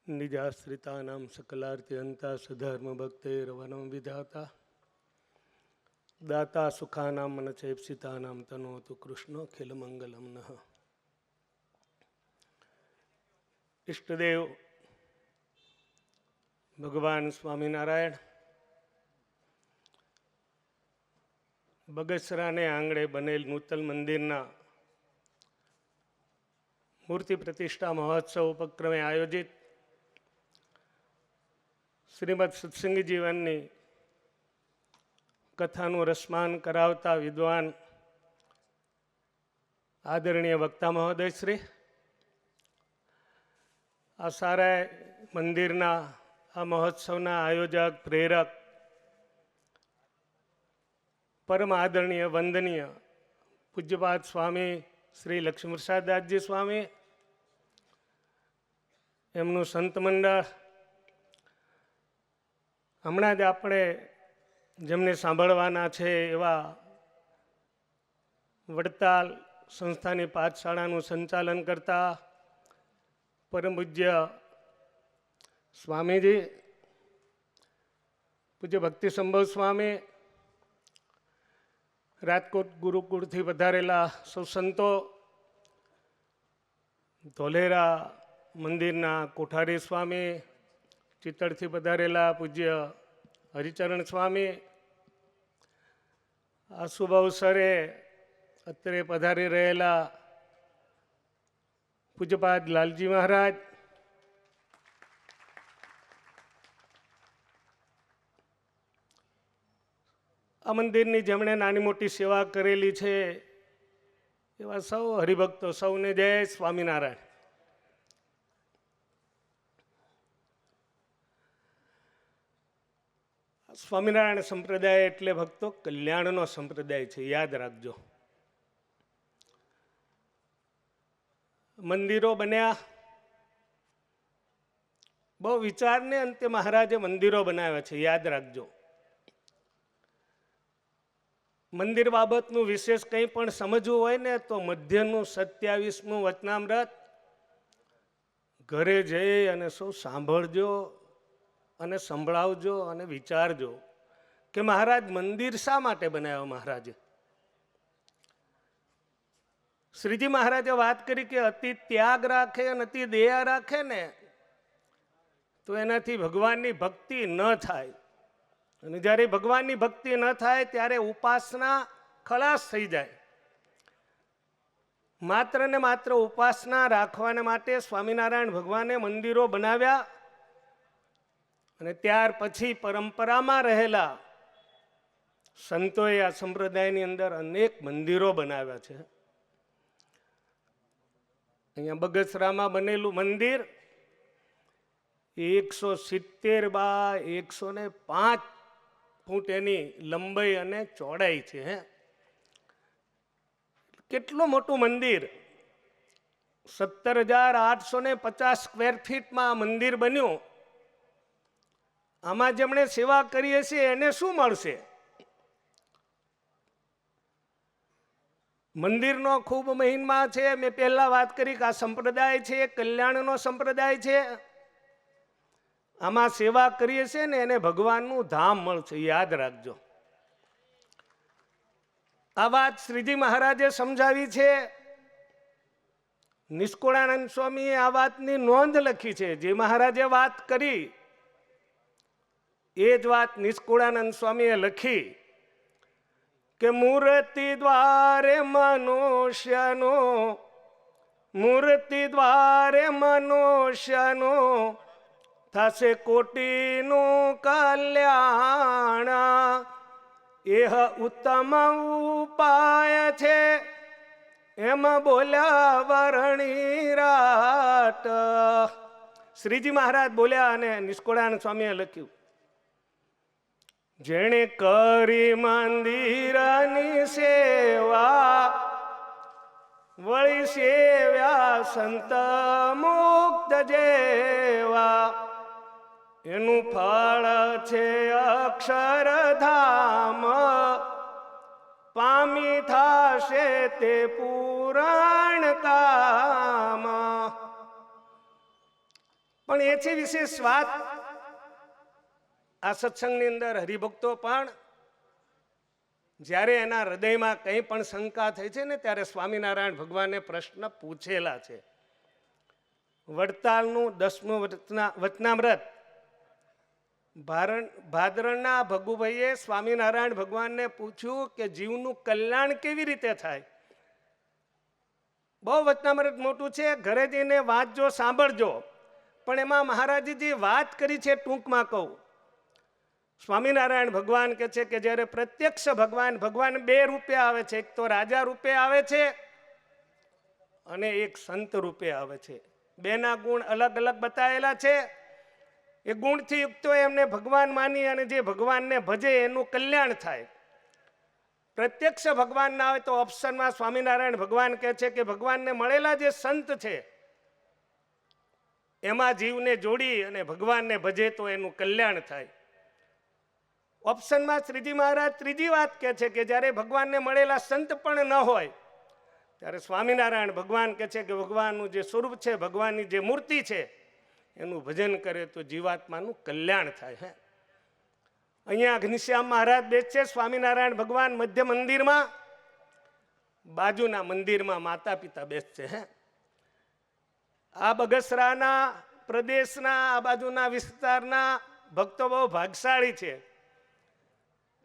નિજાશ્રિતાનામ સકલાર્થયંતા સધર્મ ભક્તૈરવનમ વિધાતા દાતા સુખાનામ મનચૈપ્સિતાનામ તનોતુ કૃષ્ણો ખિલમંગલમ નઃ. ઈષ્ટદેવ ભગવાન સ્વામિનારાયણ બગસરાને આંગણે બનેલ નૂતન મંદિરના મૂર્તિ પ્રતિષ્ઠા મહોત્સવ ઉપક્રમે આયોજિત શ્રીમદ સત્સંગી જીવનની કથાનું રસમાન કરાવતા વિદ્વાન આદરણીય વક્તા મહોદય શ્રી, આ સારા મંદિરના આ મહોત્સવના આયોજક પ્રેરક પરમ આદરણીય વંદનીય પૂજ્યપાદ સ્વામી શ્રી લક્ષ્મીપ્રસાદદાસજી સ્વામી, એમનું સંત મંડળ, હમણાં જ આપણે જેમને સાંભળવાના છે એવા વડતાલ સંસ્થાની પાઠશાળાનું સંચાલન કરતા પરમ પૂજ્ય સ્વામીજી, પૂજ્ય ભક્તિ સંભવ સ્વામી, રાજકોટ ગુરુકુળથી વધારેલા સૌ સંતો, ધોલેરા મંદિરના કોઠારી સ્વામી, ચિત્તળથી પધારેલા પૂજ્ય હરિચરણ સ્વામી, આ શુભ અવસરે અત્રે પધારી રહેલા પૂજ્યપાદ લાલજી મહારાજ, આ મંદિરની જેમણે નાની મોટી સેવા કરેલી છે એવા સૌ હરિભક્તો, સૌને જય સ્વામિનારાયણ. સ્વામિનારાયણ સંપ્રદાય એટલે ભક્તો કલ્યાણનો સંપ્રદાય છે, યાદ રાખજો. મંદિરો બન્યા, બહુ વિચારને અંતે મહારાજે મંદિરો બનાવ્યા છે, યાદ રાખજો. મંદિર બાબતનું વિશેષ કંઈ પણ સમજવું હોય ને તો મધ્યનું 27મું વચનામૃત ઘરે જઈ અને સૌ સાંભળજો અને સંભળાવજો અને વિચારજો કે મહારાજ મંદિર શા માટે બનાવ્યો. મહારાજે શ્રીજી મહારાજે વાત કરી કે અતિ ત્યાગ રાખે અને અતિ દયા રાખે ને તો એનાથી ભગવાનની ભક્તિ ન થાય, અને જ્યારે ભગવાનની ભક્તિ ન થાય ત્યારે ઉપાસના ખલાસ થઈ જાય. માત્ર ને માત્ર ઉપાસના રાખવાને માટે સ્વામિનારાયણ ભગવાને મંદિરો બનાવ્યા, અને ત્યાર પછી પરંપરામાં રહેલા સંતોએ આ સંપ્રદાયની અંદર અનેક મંદિરો બનાવ્યા છે. અહીંયા બગસરામાં બનેલું મંદિર 170 બાય 105 ફૂટ એની લંબાઈ અને ચોડાઈ છે. કેટલું મોટું મંદિર! 17,850 સ્ક્વેર ફીટમાં મંદિર બન્યું. આમાં જેમણે સેવા કરીએ છીએ એને શું મળશે? મંદિરનો ખૂબ મહિમા છે. મેં પહેલા વાત કરી કે આ સંપ્રદાય છે, કલ્યાણનો સંપ્રદાય છે. આમાં સેવા કરીએ છીએ ને એને ભગવાનનું ધામ મળશે, યાદ રાખજો. આ વાત શ્રીજી મહારાજે સમજાવી છે. નિષ્કુળાનંદ સ્વામીએ આ વાતની નોંધ લખી છે. જે મહારાજે વાત કરી એ જ વાત નિષ્કુળાનંદ સ્વામીએ લખી કે મૂર્તિ દ્વારે મનુષ્યનો, મૂર્તિ દ્વારે મનુષ્યનો થશે કોટીનું કલ્યાણ. એહ ઉત્તમ ઉપાય છે એમ બોલ્યા વરણી રાટ. શ્રીજી મહારાજ બોલ્યા અને નિષ્કુળાનંદ સ્વામીએ લખ્યું, જેણે કરી મંદિરની સેવા વળી સેવ્યા સંત મુક્ત જેવા, એનું ફળ છે અક્ષરધામ, પામી થાશે તે પુરાણ કામ. પણ એ છે વિશેષ વાત. આ સત્સંગની અંદર હરિભક્તો પણ જ્યારે એના હૃદયમાં કંઈ પણ શંકા થઈ છે ને ત્યારે સ્વામિનારાયણ ભગવાને પ્રશ્ન પૂછેલા છે. વડતાલનું 10મું વચનામૃત ભાદરણના ભગુભાઈએ સ્વામિનારાયણ ભગવાનને પૂછ્યું કે જીવનું કલ્યાણ કેવી રીતે થાય. બહુ વચનામૃત મોટું છે, ઘરે જઈને વાંચજો, સાંભળજો. પણ એમાં મહારાજે જે વાત કરી છે ટૂંકમાં કહું. સ્વામિનારાયણ ભગવાન કહે છે કે જ્યારે પ્રત્યક્ષ ભગવાન 2 રૂપે આવે છે. એક તો રાજા રૂપે આવે છે અને એક સંત રૂપે આવે છે. બેના ગુણ અલગ અલગ બતાવેલા છે. એ ગુણથી યુક્ત હોય એમને ભગવાન માની અને જે ભગવાનને ભજે એનું કલ્યાણ થાય. પ્રત્યક્ષ ભગવાન ના હોય તો ઓપ્શનમાં સ્વામિનારાયણ ભગવાન કહે છે કે ભગવાનને મળેલા જે સંત છે એમાં જીવને જોડી અને ભગવાનને ભજે તો એનું કલ્યાણ થાય. ઓપ્શનમાં શ્રીજી મહારાજ ત્રીજી વાત કહે છે કે જ્યારે ભગવાનને મળેલા સંત પણ ન હોય ત્યારે સ્વામિનારાયણ ભગવાન કહે છે કે ભગવાનનું જે સ્વરૂપ છે, ભગવાનની જે મૂર્તિ છે એનું ભજન કરે તો જીવાત્માનું કલ્યાણ થાય. હે, અહીંયા ઘનશ્યામ મહારાજ બેસે, સ્વામિનારાયણ ભગવાન મધ્ય મંદિરમાં, બાજુના મંદિરમાં માતા પિતા બેસશે. હે, આ બગસરાના પ્રદેશના આ બાજુના વિસ્તારના ભક્તો બહુ ભાગશાળી છે.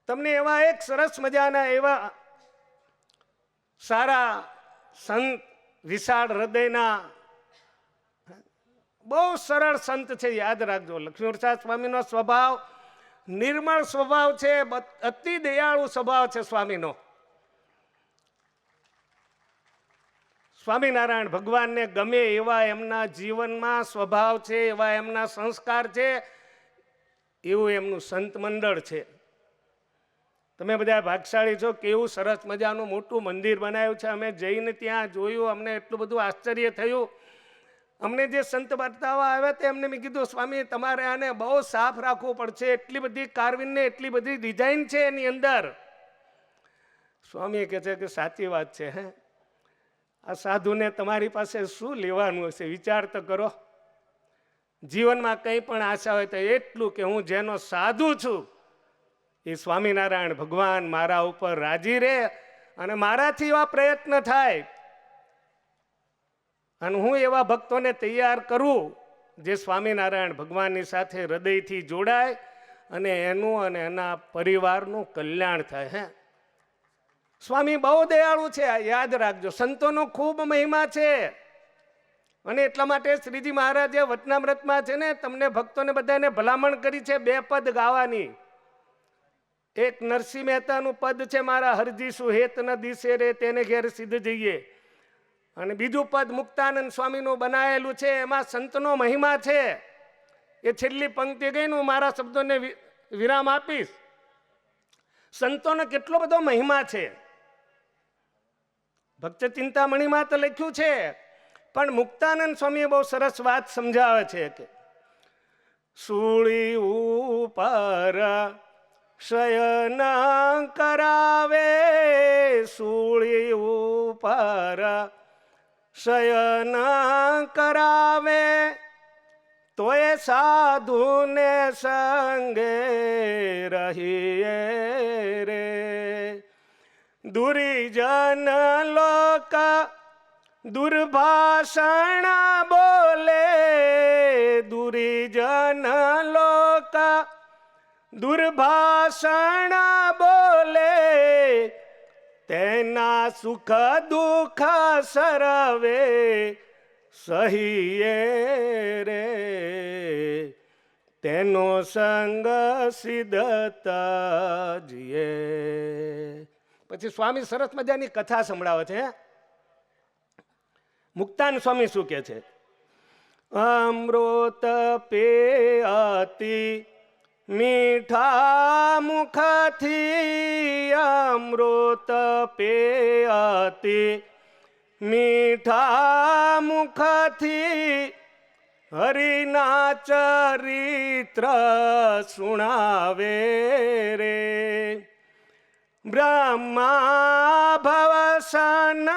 તમને એવા એક સરસ મજાના એવા સારા સંત, વિશાળ હૃદયના બહુ સરળ સંત છે. યાદ રાખજો, લક્ષ્મીપ્રસાદ સ્વામીનો સ્વભાવ નિર્મળ સ્વભાવ છે, અતિ દયાળુ સ્વભાવ છે સ્વામીનો. સ્વામિનારાયણ ભગવાનને ગમે એવા એમના જીવનમાં સ્વભાવ છે, એવા એમના સંસ્કાર છે, એવું એમનું સંત મંડળ છે. તમે બધા ભાગશાળી છો. કેવું સરસ મજાનું મોટું મંદિર બનાવ્યું છે. અમે જઈને ત્યાં જોયું, અમને એટલું બધું આશ્ચર્ય થયું. અમને જે સંત બતાવવા આવ્યા તે એમને મેં કીધું સ્વામી તમારે આને બહુ સાફ રાખવું પડશે, એટલી બધી કાર્વિંગ ને એટલી બધી ડિઝાઇન છે એની અંદર. સ્વામી કહે છે કે સાચી વાત છે. હે, આ સાધુને તમારી પાસે શું લેવાનું હશે, વિચાર તો કરો. જીવનમાં કંઈ પણ આશા હોય તો એટલું કે હું જેનો સાધુ છું એ સ્વામિનારાયણ ભગવાન મારા ઉપર રાજી રહે અને મારાથી એવા પ્રયત્ન થાય અને હું એવા ભક્તોને તૈયાર કરું જે સ્વામિનારાયણ ભગવાનની સાથે હૃદયથી જોડાય અને એનું અને એના પરિવારનું કલ્યાણ થાય. હે, સ્વામી બહુ દયાળુ છે, યાદ રાખજો. સંતોનો ખૂબ મહિમા છે અને એટલા માટે શ્રીજી મહારાજે વચનામૃતમાં છે ને તમને ભક્તોને બધાને ભલામણ કરી છે 2 પદ ગાવાની. એક નરસિંહ મહેતાનું પદ છે, મારા હરજી સુહેત ન દિશે રે તેને ઘેર સિદ્ધ જઈએ. અને બીજું પદ મુક્તાનંદ સ્વામીનું બનાવેલું છે, એમાં સંતનો મહિમા છે. એ છેલ્લી પંક્તિ ગઈને હું મારા શબ્દોને વિરામ આપીશ. સંતોનો કેટલો બધો મહિમા છે. ભક્ત ચિંતામણીમાં તો લખ્યું છે, પણ મુક્તાનંદ સ્વામીએ બહુ સરસ વાત સમજાવે છે કે સૂળી ઉપર શયન કરાવે, સૂળી ઉપર શયન કરાવે, તોય સાધુને સંગે રહીએ રે. દુર્જન લોક દુર્ભાષણ બોલે, દુર્જન લોક દુર્ભાષણ બોલે, તેના સુખ દુઃખ સરવે સહીએ રે. તેનો સંગ સિદ્ધતા જીએ. પછી સ્વામી સરસ મજાની કથા સંભળાવે છે. મુક્તાન સ્વામી શું કહે છે? અમૃત પેયતી મીઠા મુખથી, અમૃત પેયતી મીઠા મુખથી, હરિના ચરિત્ર સુણાવે રે. બ્રહ્મા ભવસન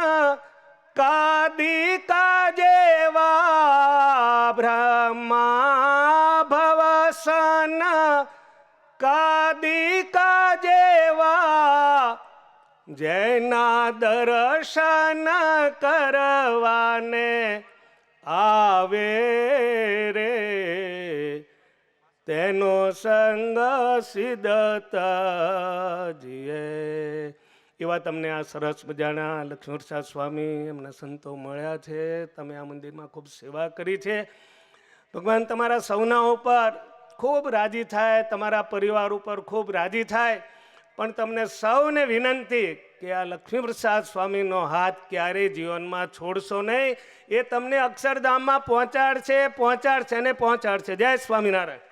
કાદિકા જેવા બ્રહ્મા ભવસન કાદિકા જેવા જેના દર્શન કરવાને આવે રે તેનો સંગ સિદ્ધતા જીએ. એવા તમને આ સરસ મજાના લક્ષ્મણપ્રસાદ સ્વામી એમના સંતો મળ્યા છે. તમે આ મંદિરમાં ખૂબ સેવા કરી છે. ભગવાન તમારા સૌના ઉપર ખૂબ રાજી થાય, તમારા પરિવાર ઉપર ખૂબ રાજી થાય. પણ તમને સૌને વિનંતી કે આ લક્ષ્મીપ્રસાદ સ્વામીનો હાથ ક્યારેય જીવનમાં છોડશો નહીં. એ તમને અક્ષરધામમાં પહોંચાડશે ને પહોંચાડશે. જય સ્વામિનારાયણ.